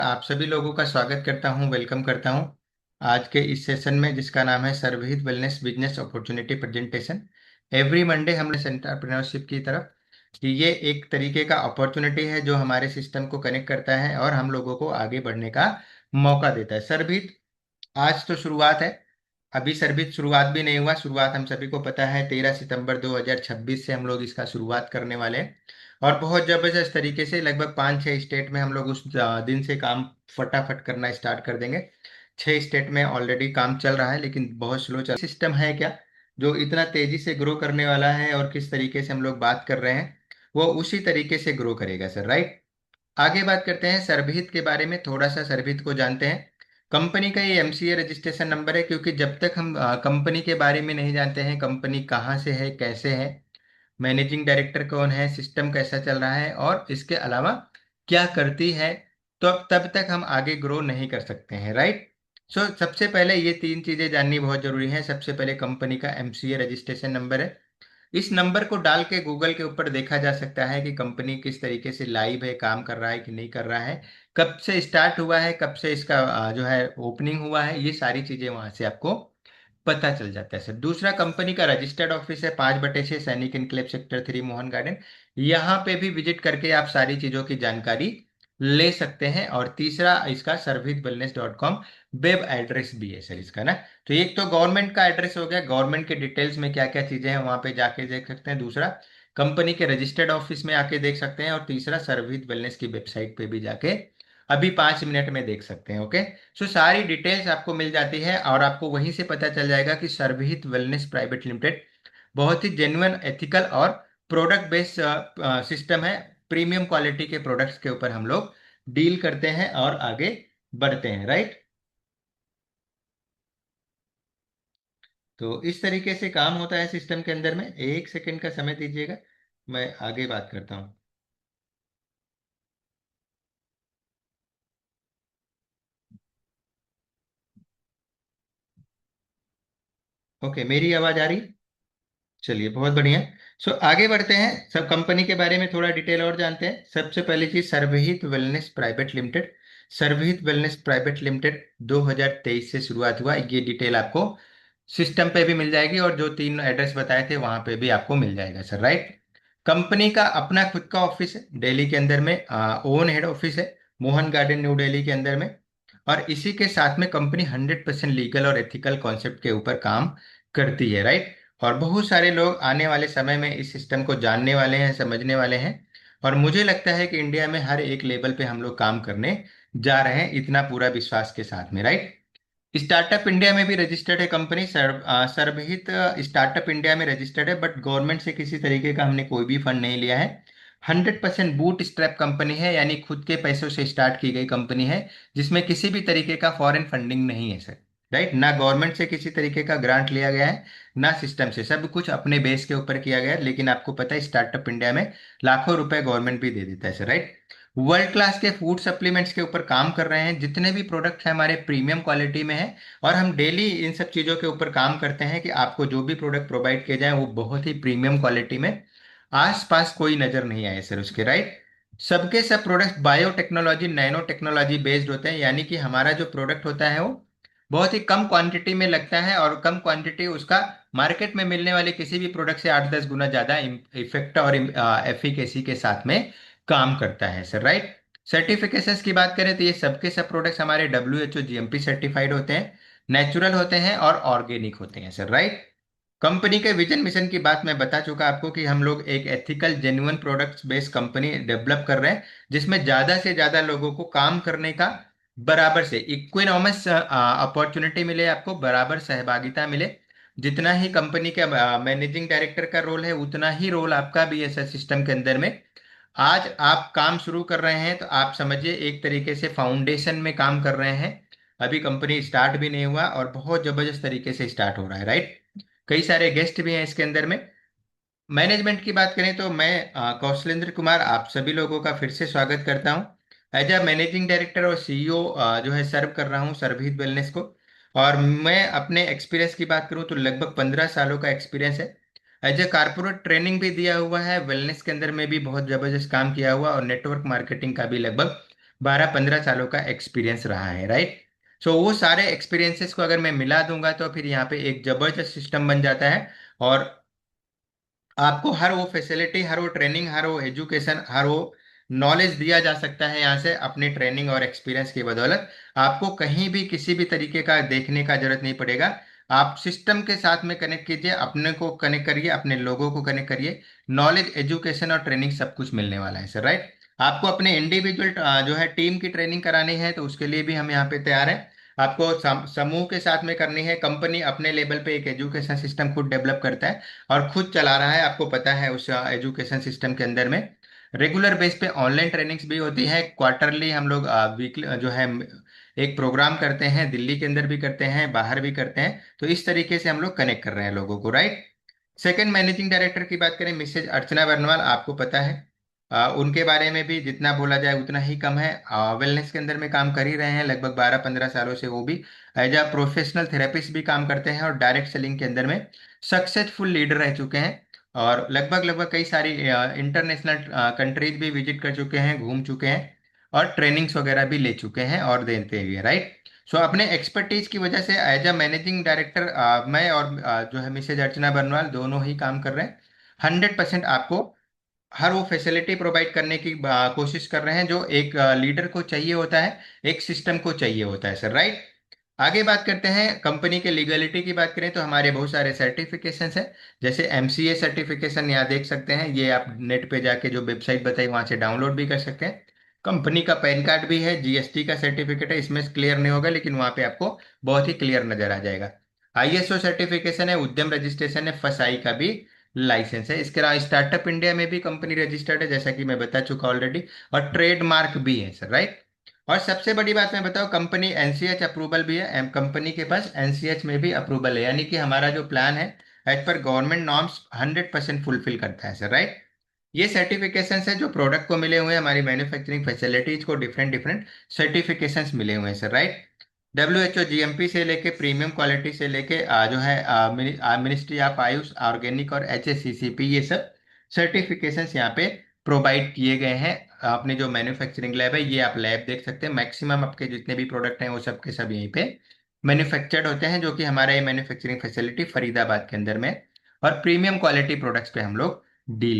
आप सभी लोगों का स्वागत करता हूं, वेलकम करता हूं आज के इस सेशन में, जिसका नाम है Sarvahit wellness business opportunity presentation. Every Monday हम एंटरप्रेन्योरशिप की तरफ कि ये एक तरीके का अपॉर्चुनिटी है जो हमारे सिस्टम को कनेक्ट करता है और हम लोगों को आगे बढ़ने का मौका देता है। सर्वहित आज तो शुरुआत है, अभी सर्विस शुरुआत भी नहीं हुआ। शुरुआत हम सभी को पता है 13 सितंबर 2026 से हम लोग इसका शुरुआत करने वाले हैं और बहुत जबरदस्त तरीके से लगभग 5-6 स्टेट में हम लोग उस दिन से काम फटाफट करना स्टार्ट कर देंगे। 6 स्टेट में ऑलरेडी काम चल रहा है लेकिन बहुत स्लो चल सिस्टम है क्या जो इतना तेजी से ग्रो करने वाला है, और किस तरीके से हम लोग बात कर रहे हैं वो उसी तरीके से ग्रो करेगा सर, राइट। आगे बात करते हैं सरभित के बारे में, थोड़ा सा सरभित को जानते हैं। कंपनी का ये एमसीए रजिस्ट्रेशन नंबर है, क्योंकि जब तक हम कंपनी के बारे में नहीं जानते हैं, कंपनी कहाँ से है, कैसे है, मैनेजिंग डायरेक्टर कौन है, सिस्टम कैसा चल रहा है और इसके अलावा क्या करती है, तो अब तब तक हम आगे ग्रो नहीं कर सकते हैं, राइट। सो सबसे पहले ये 3 चीजें जाननी बहुत जरूरी है। सबसे पहले कंपनी का एमसीए रजिस्ट्रेशन नंबर है। इस नंबर को डाल के गूगल के ऊपर देखा जा सकता है कि कंपनी किस तरीके से लाइव है, काम कर रहा है कि नहीं कर रहा है, कब से स्टार्ट हुआ है, कब से इसका जो है ओपनिंग हुआ है, ये सारी चीजें वहां से आपको पता चल जाता है सर। दूसरा, कंपनी का रजिस्टर्ड ऑफिस है 5/6 सैनिक इनक्लेव सेक्टर 3 मोहन गार्डन। यहाँ पे भी विजिट करके आप सारी चीजों की जानकारी ले सकते हैं। और तीसरा, इसका serviceWellness.com वेब एड्रेस भी है सर इसका ना। तो एक तो गवर्नमेंट का एड्रेस हो गया, गवर्नमेंट के डिटेल्स में क्या क्या चीजें हैं वहां पे जाके देख सकते हैं। दूसरा, कंपनी के रजिस्टर्ड ऑफिस में आके देख सकते हैं। और तीसरा, सर्विस वेलनेस की वेबसाइट पे भी जाके अभी 5 मिनट में देख सकते हैं। ओके, सो सारी डिटेल्स आपको मिल जाती है और आपको वहीं से पता चल जाएगा कि सर्वहित वेलनेस प्राइवेट लिमिटेड बहुत ही जेन्युइन, एथिकल और प्रोडक्ट बेस्ड सिस्टम है। प्रीमियम क्वालिटी के प्रोडक्ट्स के ऊपर हम लोग डील करते हैं और आगे बढ़ते हैं, राइट। तो इस तरीके से काम होता है सिस्टम के अंदर में। 1 सेकंड का समय दीजिएगा, मैं आगे बात करता हूँ। ओके, मेरी आवाज आ रही है? चलिए, बहुत बढ़िया। सो आगे बढ़ते हैं, सब कंपनी के बारे में थोड़ा डिटेल और जानते हैं। सबसे पहली चीज, Sarvahit wellness private limited. Sarvahit wellness private limited 2023 से शुरुआत हुआ, ये डिटेल आपको सिस्टम पे भी मिल जाएगी और जो 3 एड्रेस बताए थे वहां पे भी आपको मिल जाएगा सर, राइट। कंपनी का अपना खुद का ऑफिस है दिल्ली के अंदर में, ओन हेड ऑफिस है मोहन गार्डन न्यू दिल्ली के अंदर में। और इसी के साथ में कंपनी 100% लीगल और एथिकल कॉन्सेप्ट के ऊपर काम करती है, राइट। और बहुत सारे लोग आने वाले समय में इस सिस्टम को जानने वाले हैं, समझने वाले हैं। और मुझे लगता है कि इंडिया में हर एक लेवल पे हम लोग काम करने जा रहे हैं, इतना पूरा विश्वास के साथ में, राइट। स्टार्टअप इंडिया में भी रजिस्टर्ड है कंपनी। सर्वहित स्टार्टअप इंडिया में रजिस्टर्ड है, बट गवर्नमेंट से किसी तरीके का हमने कोई भी फंड नहीं लिया है। 100% बूट स्ट्रैप कंपनी है, यानी खुद के पैसों से स्टार्ट की गई कंपनी है, जिसमें किसी भी तरीके का फॉरेन फंडिंग नहीं है सर, राइट। ना गवर्नमेंट से किसी तरीके का ग्रांट लिया गया है, ना सिस्टम से, सब कुछ अपने बेस के ऊपर किया गया है। लेकिन आपको पता है स्टार्टअप इंडिया में लाखों रुपए गवर्नमेंट भी दे देता है सर, राइट। वर्ल्ड क्लास के फूड सप्लीमेंट्स के ऊपर काम कर रहे हैं, जितने भी प्रोडक्ट हैं हमारे प्रीमियम क्वालिटी में है। और हम डेली इन सब चीज़ों के ऊपर काम करते हैं कि आपको जो भी प्रोडक्ट प्रोवाइड किए जाए वो बहुत ही प्रीमियम क्वालिटी में, आसपास कोई नजर नहीं आए सर उसके, राइट। सबके सब product biotechnology, nano technology based होते हैं, यानी कि हमारा जो प्रोडक्ट होता है वो बहुत ही कम क्वांटिटी में लगता है और कम क्वांटिटी उसका मार्केट में मिलने वाले किसी भी प्रोडक्ट से 8-10 गुना ज्यादा इफेक्ट और एफिकेसी के साथ में काम करता है सर, राइट। सर्टिफिकेशंस की बात करें तो ये सबके सब प्रोडक्ट्स हमारे WHO GMP सर्टिफाइड होते हैं, नेचुरल होते हैं और ऑर्गेनिक होते हैं सर, राइट। कंपनी के विजन मिशन की बात मैं बता चुका आपको कि हम लोग एक ethical genuine products based company develop कर रहे हैं, जिसमें ज्यादा से ज्यादा लोगों को काम करने का बराबर से इक्विनॉमस अपॉर्चुनिटी मिले, आपको बराबर सहभागिता मिले। जितना ही कंपनी के मैनेजिंग डायरेक्टर का रोल है, उतना ही रोल आपका भी है सिस्टम के अंदर में। आज आप काम शुरू कर रहे हैं तो आप समझिए एक तरीके से फाउंडेशन में काम कर रहे हैं। अभी कंपनी स्टार्ट भी नहीं हुआ और बहुत जबरदस्त तरीके से स्टार्ट हो रहा है, राइट। कई सारे गेस्ट भी हैं इसके अंदर में। मैनेजमेंट की बात करें तो मैं कौशलेंद्र कुमार आप सभी लोगों का फिर से स्वागत करता हूं। एज अ मैनेजिंग डायरेक्टर और CEO जो है सर्व कर रहा हूं सर्वहित वेलनेस को। और मैं अपने एक्सपीरियंस की बात करूं तो लगभग 15 सालों का एक्सपीरियंस है। एज ए कारपोरेट ट्रेनिंग भी दिया हुआ है, वेलनेस के अंदर में भी बहुत जबरदस्त काम किया हुआ और नेटवर्क मार्केटिंग का भी लगभग 12-15 सालों का एक्सपीरियंस रहा है, राइट। सो वो सारे एक्सपीरियंसेस को अगर मैं मिला दूंगा तो फिर यहाँ पे एक जबरदस्त सिस्टम बन जाता है। और आपको हर वो फैसिलिटी, हर वो ट्रेनिंग, हर वो एजुकेशन, हर वो नॉलेज दिया जा सकता है यहाँ से अपनी ट्रेनिंग और एक्सपीरियंस की बदौलत। आपको कहीं भी किसी भी तरीके का देखने का जरूरत नहीं पड़ेगा। आप सिस्टम के साथ में कनेक्ट कीजिए, अपने को कनेक्ट करिए, अपने लोगों को कनेक्ट करिए। नॉलेज, एजुकेशन और ट्रेनिंग सब कुछ मिलने वाला है सर, राइट। आपको अपने इंडिविजुअल जो है टीम की ट्रेनिंग करानी है तो उसके लिए भी हम यहाँ पे तैयार हैं। आपको समूह के साथ में करनी है, कंपनी अपने लेवल पे एक एजुकेशन सिस्टम खुद डेवलप करता है और खुद चला रहा है, आपको पता है। उस एजुकेशन सिस्टम के अंदर में रेगुलर बेस पे ऑनलाइन ट्रेनिंग्स भी होती है, क्वार्टरली हम लोग वीकली जो है एक प्रोग्राम करते हैं, दिल्ली के अंदर भी करते हैं, बाहर भी करते हैं। तो इस तरीके से हम लोग कनेक्ट कर रहे हैं लोगों को, राइट। सेकंड मैनेजिंग डायरेक्टर की बात करें, मिसेज अर्चना बर्नवाल, आपको पता है उनके बारे में भी जितना बोला जाए उतना ही कम है। वेलनेस के अंदर में काम कर ही रहे हैं लगभग 12-15 सालों से। वो भी एज अ प्रोफेशनल थेरेपिस्ट भी काम करते हैं और डायरेक्ट सेलिंग के अंदर में सक्सेसफुल लीडर रह चुके हैं। और लगभग लगभग कई सारी इंटरनेशनल कंट्रीज भी विजिट कर चुके हैं, घूम चुके हैं और ट्रेनिंग्स वगैरह भी ले चुके हैं और देते हुए, राइट। सो अपने एक्सपर्टीज की वजह से एज अ मैनेजिंग डायरेक्टर मैं और जो है मिसेज अर्चना बर्नवाल दोनों ही काम कर रहे हैं। 100% आपको हर वो फैसिलिटी प्रोवाइड करने की कोशिश कर रहे हैं जो एक लीडर को चाहिए होता है, एक सिस्टम को चाहिए होता है सर, राइट। आगे बात करते हैं कंपनी के लीगलिटी की। बात करें तो हमारे बहुत सारे सर्टिफिकेशंस हैं, जैसे एमसीए सर्टिफिकेशन यहाँ देख सकते हैं। ये आप नेट पे जाके जो वेबसाइट बताई वहां से डाउनलोड भी कर सकते हैं। कंपनी का पैन कार्ड भी है, जीएसटी का सर्टिफिकेट है, इसमें क्लियर नहीं होगा लेकिन वहां पे आपको बहुत ही क्लियर नजर आ जाएगा। आईएसओ सर्टिफिकेशन है, उद्यम रजिस्ट्रेशन है, फसाई का भी लाइसेंस है। इसके अलावा स्टार्टअप इंडिया में भी कंपनी रजिस्टर्ड है, जैसा कि मैं बता चुका ऑलरेडी। और ट्रेडमार्क भी है सर, राइट। और सबसे बड़ी बात मैं बताऊं, कंपनी एनसीएच अप्रूवल भी है। कंपनी के पास एनसीएच में भी अप्रूवल है, यानी कि हमारा जो प्लान है as per government norms 100% fulfil करता है सर, राइट। ये सर्टिफिकेशंस है जो प्रोडक्ट को मिले हुए हैं, हमारी मैन्युफैक्चरिंग फैसिलिटीज को डिफरेंट डिफरेंट सर्टिफिकेशंस मिले हुए हैं सर, राइट। डब्ल्यूएचओ जीएमपी से लेके प्रीमियम क्वालिटी से लेके जो है मिनिस्ट्री ऑफ आयुष, ऑर्गेनिक और एचएससीसीपी, ये सब सर्टिफिकेशंस यहाँ पे प्रोवाइड किए गए हैं। अपने जो मैन्युफैक्चरिंग लैब है, ये आप लैब देख सकते हैं। मैक्सिमम आपके जितने भी प्रोडक्ट हैं वो सब के सब यहीं पे मैन्युफैक्चर्ड होते हैं, जो कि हमारा ये मैन्युफैक्चरिंग फैसिलिटी फरीदाबाद के अंदर में है। और प्रीमियम क्वालिटी प्रोडक्ट्स पे हम लोग डील